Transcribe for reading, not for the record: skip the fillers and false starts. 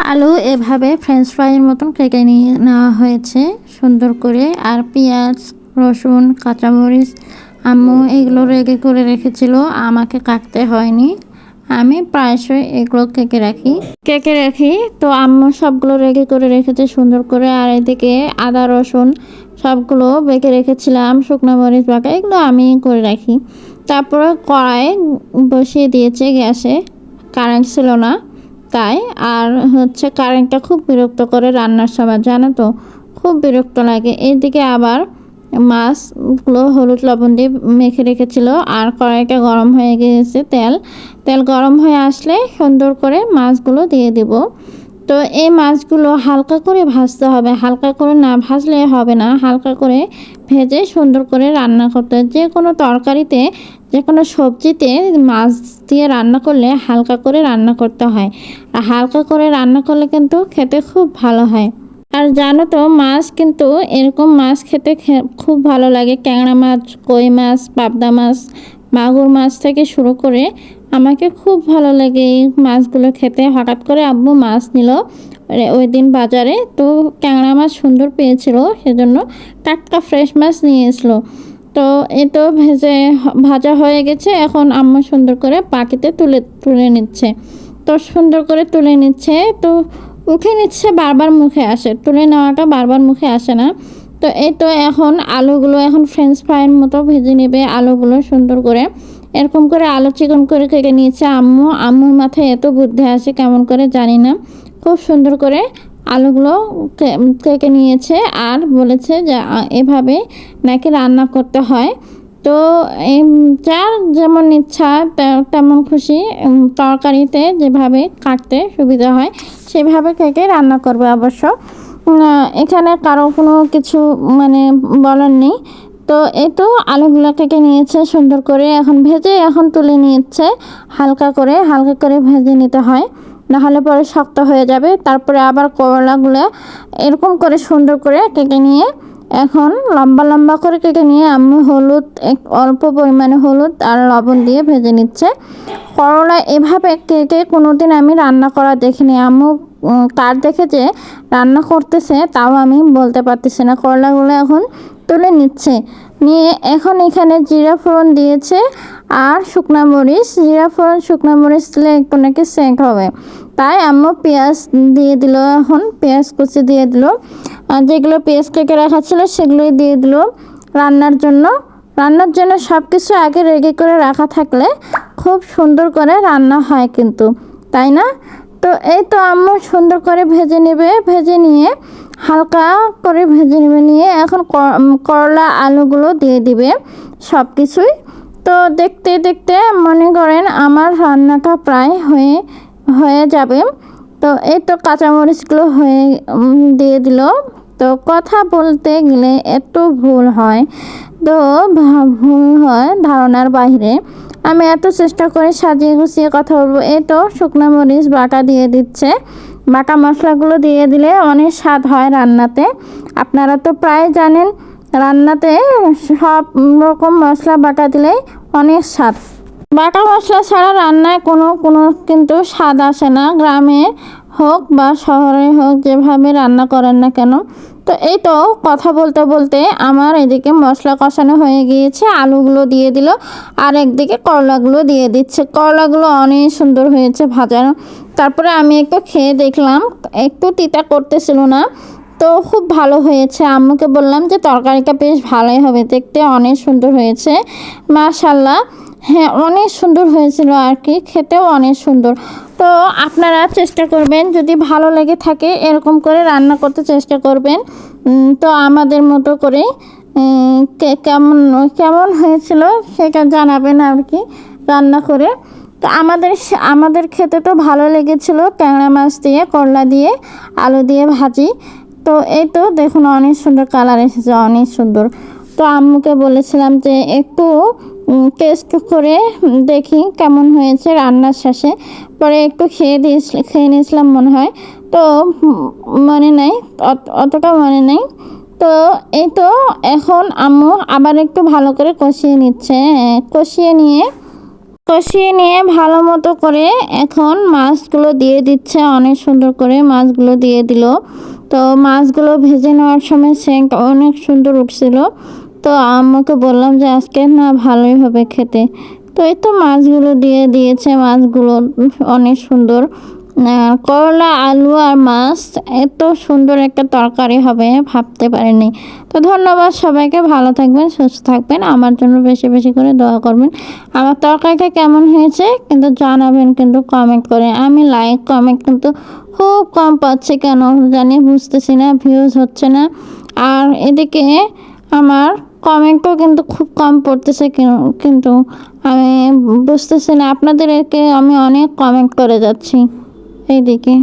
আলু এভাবে ফ্রেঞ্চ ফ্রাইয়ের মতন কেটে নিয়ে নেওয়া হয়েছে সুন্দর করে। আর পেঁয়াজ, রসুন, কাঁচামরিচ আম্মু এগুলো রেডি করে রেখেছিল, আমাকে কাটতে হয়নি। আমি প্রায়শই এগুলো কেকে রাখি। তো আম্মু সবগুলো রেডি করে রেখেছে সুন্দর করে। আর এদিকে আদা রসুন সবগুলো বেঁকে রেখেছিলাম, শুকনো মরিচ বাটা এগুলো আমি করে রাখি। তারপরে কড়াই বসিয়ে দিয়েছে গ্যাসে, কারেন্ট ছিল না তাই। আর কারেন্টটা খুব বিরক্ত করে রান্নার সময়, জানো তো, খুব বিরক্ত লাগে। এইদিকে আবার মাছগুলো হলুদ লবণ দিয়ে মেখে রেখেছিল। আর কড়াইটা গরম হয়ে গিয়েছে, তেল গরম হয়ে আসলে সুন্দর করে মাছগুলো দিয়ে দিব। তো এই মাছগুলো হালকা করে ভাজতে হবে, হালকা করে না ভাজলে হবে না। হালকা করে ভেজে সুন্দর করে রান্না করতে, যে কোনো তরকারিতে, যে কোনো সবজিতে মাছ দিয়ে রান্না করলে হালকা করে রান্না করতে হয়। আর হালকা করে রান্না করলে কিন্তু খেতে খুব ভালো হয়। আর জানো তো, মাছ কিন্তু এরকম মাছ খেতে খুব ভালো লাগে। ট্যাংরা মাছ, কই মাছ, পাবদা মাছ, মাগুর মাছ থেকে শুরু করে আমাকে খুব ভালো লাগে এই মাছগুলো খেতে। হঠাৎ করে আব্বু মাছ নিল ওই দিন বাজারে, তো ট্যাংরা মাছ সুন্দর পেয়েছিল, সেজন্য টাটকা ফ্রেশ মাছ নিয়ে এসলো। তো এই তো ভাজা হয়ে গেছে। এখন আম্মু সুন্দর করে বাটিতে তুলে নিচ্ছে। তো সুন্দর করে তুলে নিচ্ছে, তো উঠে নিচ্ছে, বারবার মুখে আসে, তুলে নেওয়াটা বারবার মুখে আসে না। তো এই তো এখন আলুগুলো এখন ফ্রেঞ্চ ফ্রাইয়ের মতো ভেজে নেবে আলুগুলো সুন্দর করে। এরকম করে আলু চিকন করে কেটে নিয়েছে আম্মুর মাথায় এত বুদ্ধি আসে কেমন করে জানি না। খুব সুন্দর করে আলুগুলো কেটে নিয়েছে আর বলেছে যে এভাবে নাকি রান্না করতে হয়। তো যার যেমন ইচ্ছা তেমন খুশি তরকারিতে যেভাবে কাটতে সুবিধা হয় সেভাবে কেটে রান্না করবে অবশ্য। এখানে কারো কোনো কিছু বলার নেই। তো এই তো আলুগুলো কেটে নিয়েছে সুন্দর করে, এখন তুলে নিচ্ছে। হালকা করে ভেজে নিতে হয়, নাহলে পরে শক্ত হয়ে যাবে। তারপরে আবার করলাগুলো এরকম করে সুন্দর করে কেটে নিয়ে, এখন লম্বা লম্বা করে কেটে নিয়ে আম্মু অল্প পরিমাণে হলুদ আর লবণ দিয়ে ভেজে নিচ্ছে। করলা এভাবে কেটে কোনোদিন আমি রান্না করা দেখিনি। আম্মু কার দেখে যে রান্না করতেছে তাও আমি বলতে পারতেছি না। করলাগুলো এখন তুলে নিচ্ছে, নিয়ে এখন এখানে জিরা ফোড়ন দিয়েছে আর শুকনা মরিচ। জিরা ফোড়ন শুকনা মরিচ দিলে একটু নাকি সেন্ট হবে, তাই আম্মু পেঁয়াজ দিয়ে দিল। এখন পেঁয়াজ কুচি দিয়ে দিল, আর যেগুলো পেঁয়াজ কেটে রাখা ছিল সেগুলোই দিয়ে দিল। রান্নার জন্য সব কিছু আগে রেডি করে রাখা থাকলে খুব সুন্দর করে রান্না হয় কিন্তু, তাই না? তো এই তো আম্মু সুন্দর করে ভেজে নিয়ে হালকা করে ভেজে নিয়ে এখন করলা আলুগুলো দিয়ে দিবে সব কিছুই। তো দেখতে দেখতে মনে করেন আমার রান্নাটা প্রায় হয়ে যাবে। তো এই তো কাঁচামরিচগুলো দিয়ে দিল। তো কথা বলতে গেলে একটু ভুল হয়, তো ভুল হয় ধারণার বাইরে। আমি এত চেষ্টা করে সাজিয়ে গুছিয়ে কথা বলবো। এই তো শুকনো মরিচ বাটা দিয়ে দিচ্ছে। বাটা মশলাগুলো দিয়ে দিলে অনেক স্বাদ হয় রান্নাতে। আপনারা তো প্রায় জানেন রান্নাতে সব রকম মশলা বাটা দিলেই অনেক স্বাদ। বাটা মশলা ছাড়া রান্নায় কোনো কিন্তু স্বাদ আসে না, গ্রামে হোক বা শহরে হোক, যেভাবে রান্না করেন না কেন। তো এই তো কথা বলতে বলতে আমার এদিকে মশলা কষানো হয়ে গিয়েছে, আলুগুলো দিয়ে দিল। আর একদিকে করলাগুলো দিয়ে দিচ্ছে। করলাগুলো অনেক সুন্দর হয়েছে ভাজানো। তারপরে আমি একটু খেয়ে দেখলাম, একটু তিতা করতেছিল না, তো খুব ভালো হয়েছে। আম্মুকে বললাম যে তরকারিটা বেশ ভালোই হবে, দেখতে অনেক সুন্দর হয়েছে, মাশাল্লাহ। হ্যাঁ, অনেক সুন্দর হয়েছিল আর কি, খেতেও অনেক সুন্দর। তো আপনারা চেষ্টা করবেন, যদি ভালো লেগে থাকে এরকম করে রান্না করতে চেষ্টা করবেন। তো আমাদের মতো করে কেমন হয়েছিল সেটা জানাবেন আর কি রান্না করে। তো আমাদের খেতে তো ভালো লেগেছিল, ট্যাংরা মাছ দিয়ে, করলা দিয়ে, আলু দিয়ে ভাজি। তো এই তো দেখুন অনেক সুন্দর কালার এসেছে, অনেক সুন্দর। তো আম্মুকে বলেছিলাম যে একটু টেস্ট করে দেখি কেমন হয়েছে রান্নার শেষে। পরে একটু খেয়ে নিয়েছিলাম মনে হয়, তো মনে নেই, অতটা মনে নেই। তো এই তো এখন আম্মু আবার একটু ভালো করে কষিয়ে নিচ্ছে। কষিয়ে নিয়ে কষিয়ে নিয়ে ভালো মতো করে এখন মাছগুলো দিয়ে দিচ্ছে, অনেক সুন্দর করে মাছগুলো দিয়ে দিল। তো মাছগুলো ভেজে নেওয়ার সময় সেন্ট অনেক সুন্দর উঠছিল। তো আম্মুকে বললাম যে আজকে না ভালোই হবে খেতে। তো এই তো মাছগুলো দিয়ে দিয়েছে, মাছগুলো অনেক সুন্দর। করলা আলু আর মাছ এত সুন্দর একটা তরকারি হবে ভাবতে পারিনি। তো ধন্যবাদ সবাইকে, ভালো থাকবেন, সুস্থ থাকবেন, আমার জন্য বেশি বেশি করে দোয়া করবেন। আমার তরকারিটা কেমন হয়েছে কিন্তু জানাবেন কিন্তু কমেন্ট করে। আমি লাইক কমেন্ট কিন্তু খুব কম পাচ্ছি, কেন জানি বুঝতেছি না, ভিউজ হচ্ছে না। আর এদিকে আমার কমেন্টও কিন্তু খুব কম পড়তেছে, কিন্তু আমি বুঝতেছি না, আপনাদেরকে আমি অনেক কমেন্ট করে যাচ্ছি এইদিকে।